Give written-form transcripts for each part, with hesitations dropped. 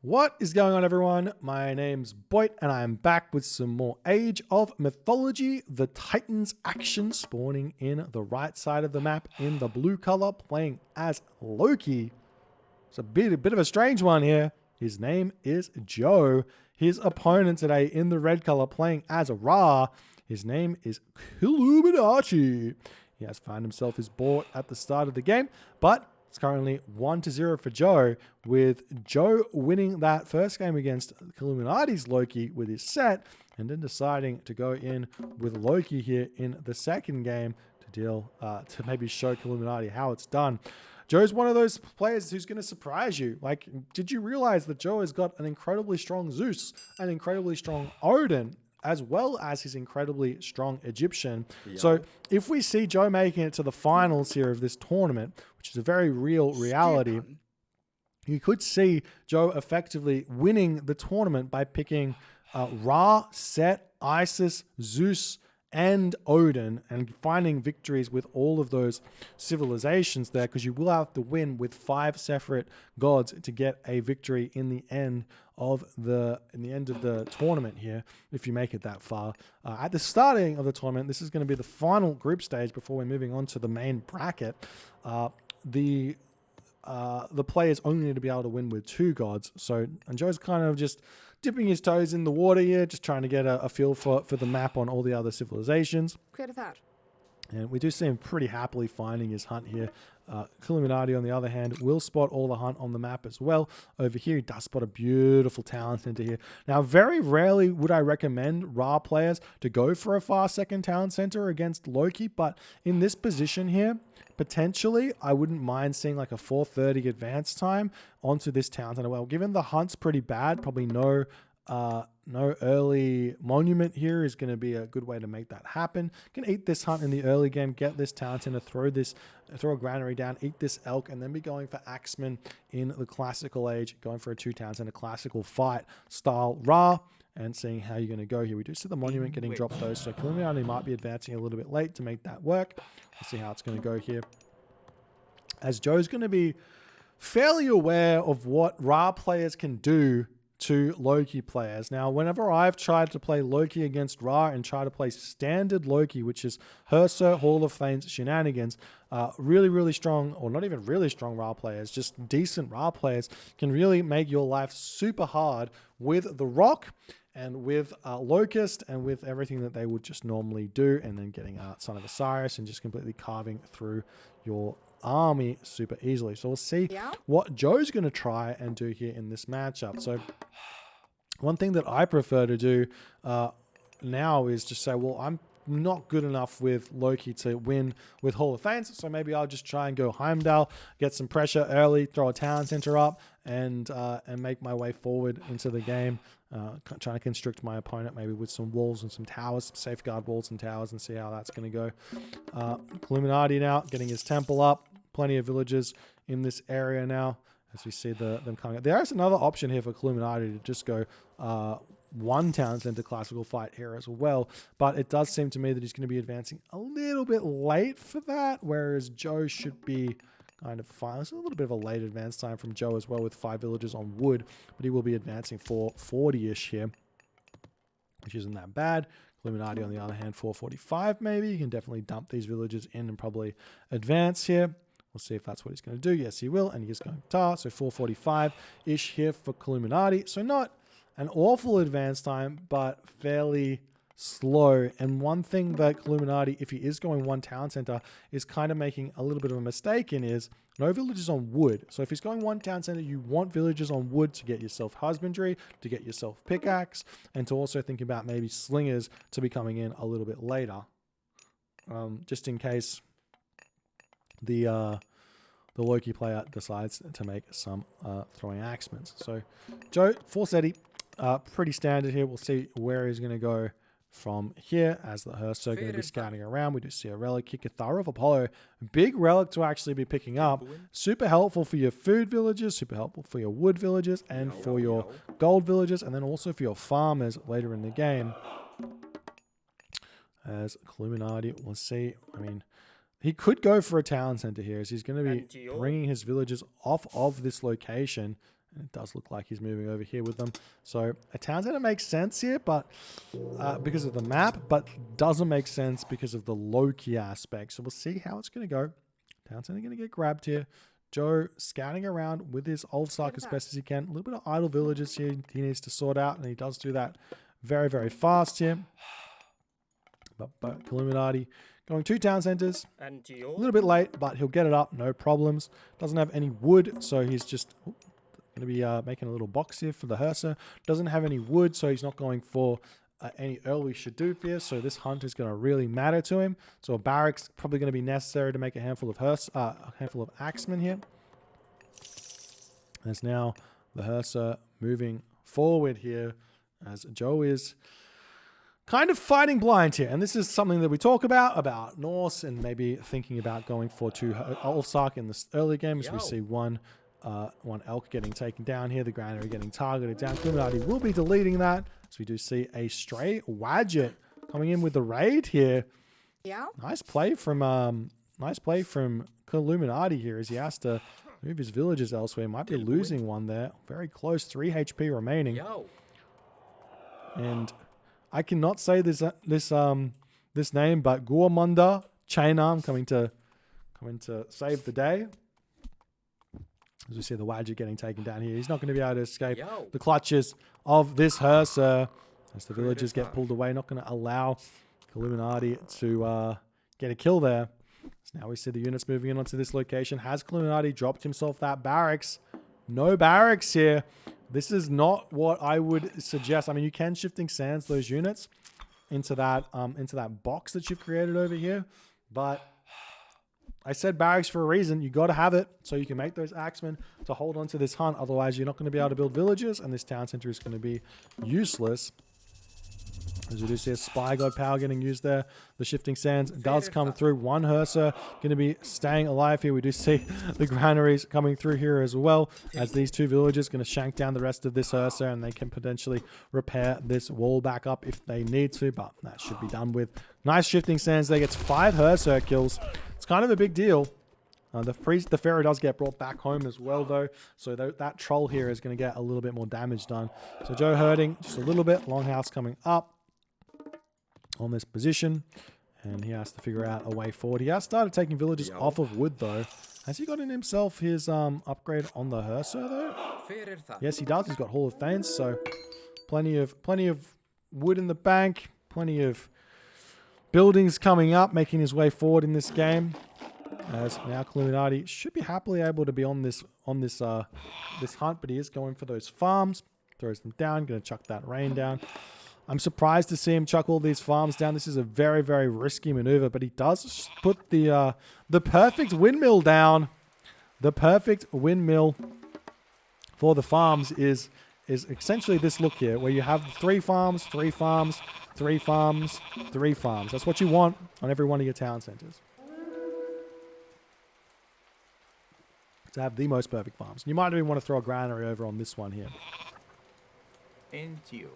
What is going on, everyone? My name's Boit, and I am back with some more Age of Mythology. The Titans action spawning in the right side of the map in the blue color, playing as Loki. It's a bit of a strange one here. His name is Joe. His opponent today in the red color, playing as Ra. His name is Kiluminati. He has found himself his board at the start of the game, but it's currently 1-0 for Joe, with Joe winning that first game against Kiluminati's Loki with his set, and then deciding to go in with Loki here in the second game to maybe show Kiluminati how it's done. Joe's one of those players who's going to surprise you. Like, did you realize that Joe has got an incredibly strong Zeus, an incredibly strong Odin, as well as his incredibly strong Egyptian? Yeah. So if we see Joe making it to the finals here of this tournament, which is a very real reality, you could see Joe effectively winning the tournament by picking Ra, Set, Isis, Zeus, and Odin, and finding victories with all of those civilizations there, because you will have to win with 5 separate gods to get a victory in the end of the tournament here, if you make it that far. At the starting of the tournament, this is going to be the final group stage before we're moving on to the main bracket. The players only need to be able to win with 2 gods. And Joe's kind of just dipping his toes in the water here, just trying to get a feel for the map on all the other civilizations. Clear that. And we do see him pretty happily finding his hunt here. Kiluminati, on the other hand, will spot all the hunt on the map as well. Over here, he does spot a beautiful talent center here. Now, very rarely would I recommend Ra players to go for a far second talent center against Loki, but in this position here, potentially, I wouldn't mind seeing like a 4:30 advance time onto this talent center. Well, given the hunt's pretty bad, probably no early monument here is going to be a good way to make that happen. You can eat this hunt in the early game, get this talent center, throw a granary down, eat this elk, and then be going for Axemen in the classical age, going for a 2 talent center classical fight style Ra, and seeing how you're going to go here. We do see the monument getting dropped though, so Kiluminati might be advancing a little bit late to make that work. We'll see how it's going to go here, as Joe's going to be fairly aware of what Ra players can do to Loki players. Now, whenever I've tried to play Loki against Ra and try to play standard Loki, which is Herser, Hall of Fame's shenanigans, really, really strong, or not even really strong Ra players, just decent Ra players can really make your life super hard with the Rock and with Locust and with everything that they would just normally do, and then getting Son of Osiris and just completely carving through your army super easily. So we'll see what Joe's going to try and do here in this matchup. So one thing that I prefer to do now is just say, well, I'm not good enough with Loki to win with Hall of Fame, so maybe I'll just try and go Heimdall, get some pressure early, throw a talent center up, and make my way forward into the game, trying to constrict my opponent maybe with some walls and some towers, safeguard walls and towers, and see how that's going to go. Kiluminati now getting his temple up, plenty of villagers in this area now, as we see them coming up. There is another option here for Kiluminati to just go 1 talent center classical fight here as well, but it does seem to me that he's going to be advancing a little bit late for that, whereas Joe should be kind of fine. It's a little bit of a late advance time from Joe as well, with 5 villagers on wood, but he will be advancing for 40-ish here, which isn't that bad. Kiluminati, on the other hand, 445 maybe. You can definitely dump these villagers in and probably advance here. We'll see if that's what he's going to do. Yes, he will, and he is going to tar. So 445-ish here for Kiluminati. So not an awful advance time, but fairly slow. And one thing that Kiluminati, if he is going 1 talent center, is kind of making a little bit of a mistake in is no villagers on wood. So if he's going 1 talent center, you want villagers on wood to get yourself husbandry, to get yourself pickaxe, and to also think about maybe slingers to be coming in a little bit later, just in case the Loki player decides to make some throwing axemen. So Joe, 470, pretty standard here. We'll see where he's going to go from here, as the Herso going to be scouting around. We do see a relic, Kikathara of Apollo. Big relic to actually be picking up. Super helpful for your food villages, super helpful for your wood villages, and for your gold villages, and then also for your farmers later in the game. As Kiluminati, we'll see. I mean, he could go for a town center here, as he's going to be bringing his villagers off of this location And it does look like he's moving over here with them. So a town center makes sense here, but because of the map, but doesn't make sense because of the Loki aspect. So we'll see how it's going to go. Town center going to get grabbed here. Joe scouting around with his Ulfsark as best as he can. A little bit of idle villages here he needs to sort out, and he does do that very, very fast here. But Kiluminati going 2 town centers. A little bit late, but he'll get it up, no problems. Doesn't have any wood, so he's just going to be making a little box here for the Hersa. Doesn't have any wood, so he's not going for any early Shadoof here. So this hunt is going to really matter to him. So a barracks probably going to be necessary to make a handful of Axemen here. As now the Hersa moving forward here, as Joe is kind of fighting blind here. And this is something that we talk about Norse, and maybe thinking about going for 2 Ulfsark in this early game, as we see one elk getting taken down here, the granary getting targeted down. Kiluminati will be deleting that. So we do see a stray Wadget coming in with the raid here. Yeah. Nice play from Kiluminati here, as he has to move his villagers elsewhere. Might be losing one there. Very close, 3 HP remaining. And I cannot say this name, but Gormunda Chainarm coming to save the day. As we see the Wadget getting taken down here. He's not going to be able to escape the clutches of this Hersa. As the villagers get pulled away, not going to allow Kiluminati to get a kill there. So now we see the units moving in onto this location. Has Kiluminati dropped himself that barracks? No barracks here. This is not what I would suggest. I mean, you can shifting sands those units into that box that you've created over here, but I said barracks for a reason. You got to have it so you can make those Axemen to hold on to this hunt. Otherwise, you're not going to be able to build villages, and this town center is going to be useless. As we do see a Spy God power getting used there. The shifting sands does come through. One Hersa going to be staying alive here. We do see the granaries coming through here as well, as these 2 villagers going to shank down the rest of this Hersa, and they can potentially repair this wall back up if they need to, but that should be done with. Nice shifting sands there. Gets 5 Hersa kills. It's kind of a big deal. The Pharaoh does get brought back home as well, though. So that troll here is going to get a little bit more damage done. So Joe hurting just a little bit. Longhouse coming up on this position, and he has to figure out a way forward. He has started taking villages off of wood, though. Has he gotten himself his upgrade on the Hersa, though? Yes, he does. He's got Hall of Thanes, so plenty of wood in the bank, plenty of buildings coming up, making his way forward in this game. As now Kiluminati should be happily able to be on this hunt, but he is going for those farms. Throws them down, going to chuck that rain down. I'm surprised to see him chuck all these farms down. This is a very, very risky maneuver, but he does put the perfect windmill down. The perfect windmill for the farms is essentially this look here, where you have 3 farms, 3 farms, 3 farms, 3 farms. That's what you want on every one of your town centers. To have the most perfect farms. You might even want to throw a granary over on this one here. And you.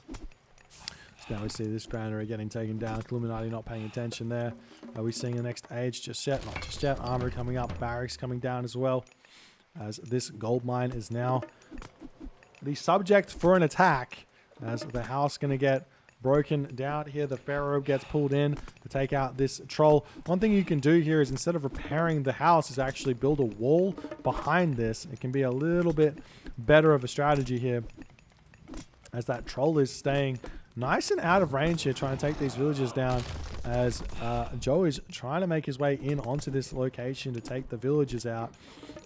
So now we see this granary getting taken down. Kiluminati not paying attention there. Are we seeing the next age just yet? Not just yet. Armor coming up. Barracks coming down as well. As this gold mine is now the subject for an attack. As the house going to get broken down here. The Pharaoh gets pulled in to take out this troll. One thing you can do here is, instead of repairing the house, is actually build a wall behind this. It can be a little bit better of a strategy here, as that troll is staying nice and out of range here, trying to take these villagers down, as Joe is trying to make his way in onto this location to take the villagers out.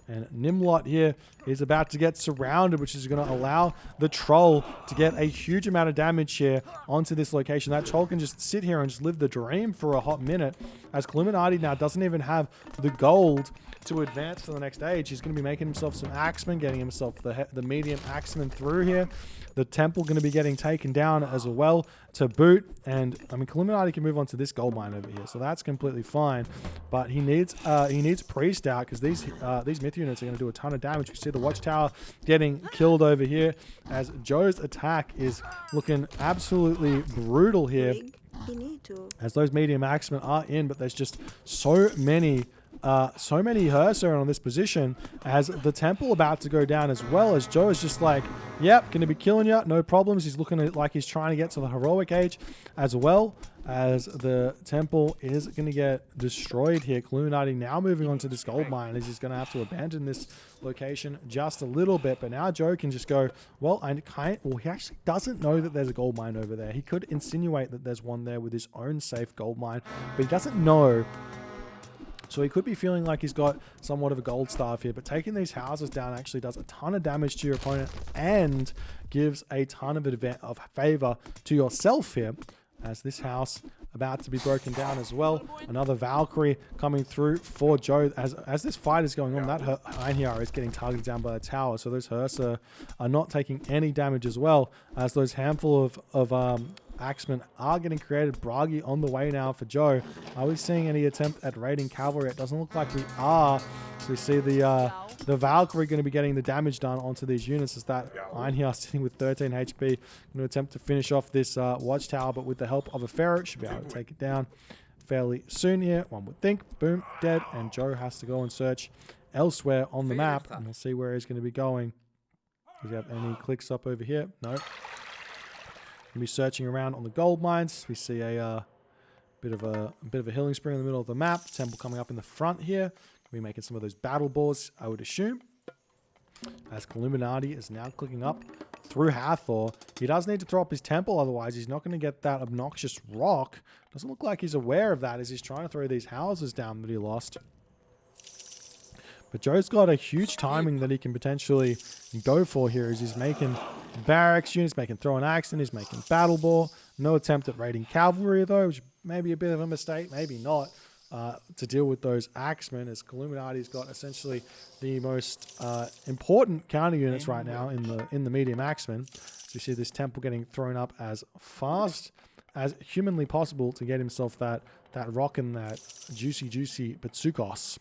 And Nimlot here is about to get surrounded, which is going to allow the troll to get a huge amount of damage here onto this location. That troll can just sit here and just live the dream for a hot minute, as Kiluminati now doesn't even have the gold to advance to the next age. He's going to be making himself some Axemen, getting himself the medium Axemen through here. The temple going to be getting taken down as well to boot. And I mean, Kiluminati can move on to this gold mine over here, so that's completely fine. But he needs priest out, because these myth units are going to do a ton of damage. You see the watchtower getting killed over here, as Joe's attack is looking absolutely brutal here, as those medium axemen are in, but there's just so many so many Herser on this position as the temple about to go down, as well as Joe is just like, yep, going to be killing you, no problems. He's looking at like he's trying to get to the heroic age, as well as the temple is going to get destroyed here. Kiluminati now moving on to this gold mine, as he's going to have to abandon this location just a little bit. But now Joe can just go, well, he actually doesn't know that there's a gold mine over there. He could insinuate that there's one there with his own safe gold mine, but he doesn't know. So he could be feeling like he's got somewhat of a gold staff here, but taking these houses down actually does a ton of damage to your opponent and gives a ton of favor to yourself here, as this house about to be broken down as well. Another Valkyrie coming through for Joe. As this fight is going on, that Einhjar is getting targeted down by a tower, so those Herser are not taking any damage as well, as those handful of Axemen are getting created. Bragi on the way now for Joe. Are we seeing any attempt at raiding cavalry? It doesn't look like we are. So we see the Valkyrie going to be getting the damage done onto these units, as that Einhjar sitting with 13 HP. Going to attempt to finish off this watchtower, but with the help of a Pharaoh, should be able to take it down fairly soon here, one would think. Boom, dead. And Joe has to go and search elsewhere on the map, and we'll see where he's going to be going. Does he have any clicks up over here? No. Gonna be searching around on the gold mines. We see a bit of a healing spring in the middle of the map. Temple coming up in the front here. Gonna be making some of those battle boars, I would assume. As Kiluminati is now clicking up through Hathor. He does need to throw up his temple, otherwise he's not going to get that obnoxious rock. Doesn't look like he's aware of that as he's trying to throw these houses down that he lost. But Joe's got a huge timing that he can potentially go for here, as he's making barracks units, making throwing axe, and he's making battle ball. No attempt at raiding cavalry though, which may be a bit of a mistake, maybe not, to deal with those Axemen, as Kiluminati's got essentially the most important counter units right now in the medium Axemen. So you see this temple getting thrown up as fast as humanly possible to get himself that rock and that juicy Batsukos.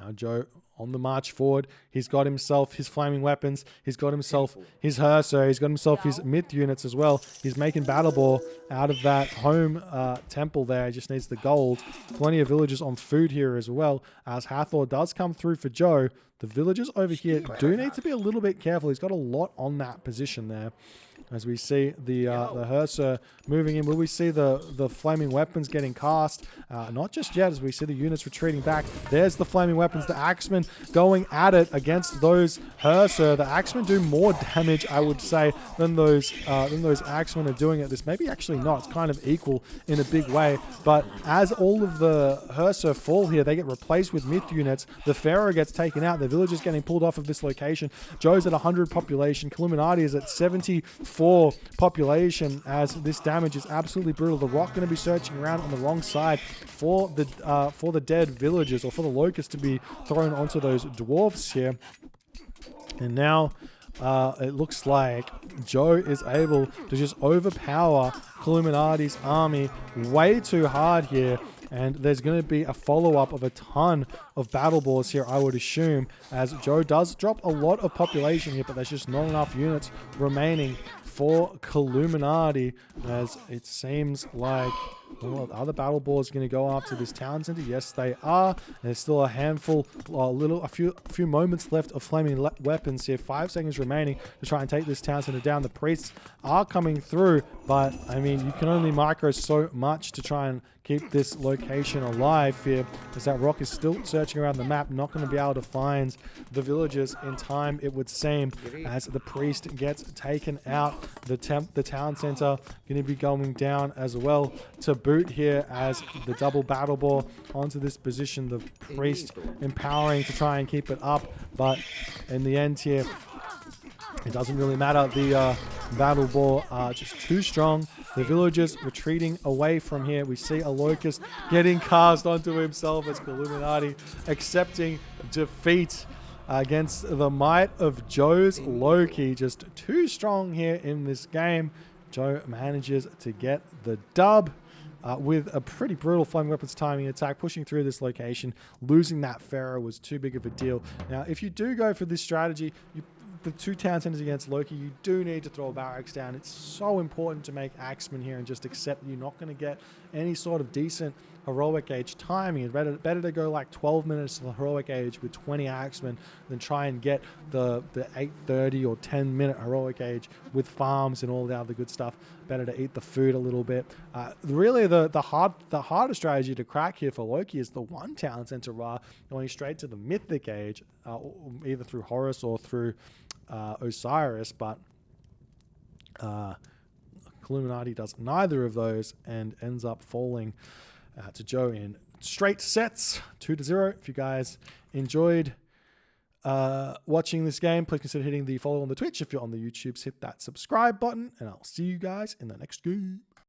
Now Joe on the march forward. He's got himself his flaming weapons. He's got himself his Herser. He's got himself his myth units as well. He's making battle ball out of that home temple there. He just needs the gold. Plenty of villagers on food here as well, as Hathor does come through for Joe. The villagers over here do need to be a little bit careful. He's got a lot on that position there. As we see the Herser moving in, will we see the flaming weapons getting cast? Not just yet, as we see the units retreating back. There's the flaming weapons. The Axemen going at it against those Herser. The Axemen do more damage, I would say, than those Axemen are doing at this. Maybe actually not. It's kind of equal in a big way. But as all of the Herser fall here, they get replaced with myth units. The Pharaoh gets taken out. The villagers getting pulled off of this location. Joe's at 100 population. Kiluminati is at 74 population, as this damage is absolutely brutal. The Rock going to be searching around on the wrong side for the dead villagers, or for the locusts to be thrown onto those dwarves here. And now it looks like Joe is able to just overpower Kiluminati's army way too hard here. And there's going to be a follow-up of a ton of battle boars here, I would assume, as Joe does drop a lot of population here, but there's just not enough units remaining for Kiluminati, as it seems like, well, are the battle boars going to go after this town center? Yes, they are. There's still a handful, a few moments left of flaming weapons here. 5 seconds remaining to try and take this town center down. The priests are coming through, but I mean, you can only micro so much to try and keep this location alive here, as that Rock is still searching around the map, not going to be able to find the villagers in time, it would seem, as the priest gets taken out. The town center going to be going down as well to boot here, as the double battle ball onto this position. The priest empowering to try and keep it up, but in the end here, it doesn't really matter. The battle ball are just too strong. The villagers retreating away from here. We see a locust getting cast onto himself, as Kiluminati accepting defeat against the might of Joe's Loki. Just too strong here in this game. Joe manages to get the dub with a pretty brutal flaming weapons timing attack, pushing through this location. Losing that Pharaoh was too big of a deal. Now, if you do go for this strategy, the 2 town centers against Loki, you do need to throw barracks down. It's so important to make Axemen here and just accept that you're not going to get any sort of decent heroic age timing. It's better to go like 12 minutes to the heroic age with 20 axemen than try and get the 8:30 or 10-minute heroic age with farms and all the other good stuff. Better to eat the food a little bit. Really, the harder strategy to crack here for Loki is the one town center Ra going straight to the mythic age, either through Horus or through Osiris, but Kiluminati does neither of those and ends up falling to Joe in straight sets, 2-0. If you guys enjoyed watching this game, please consider hitting the follow on the Twitch. If you're on the YouTubes, hit that subscribe button, and I'll see you guys in the next game.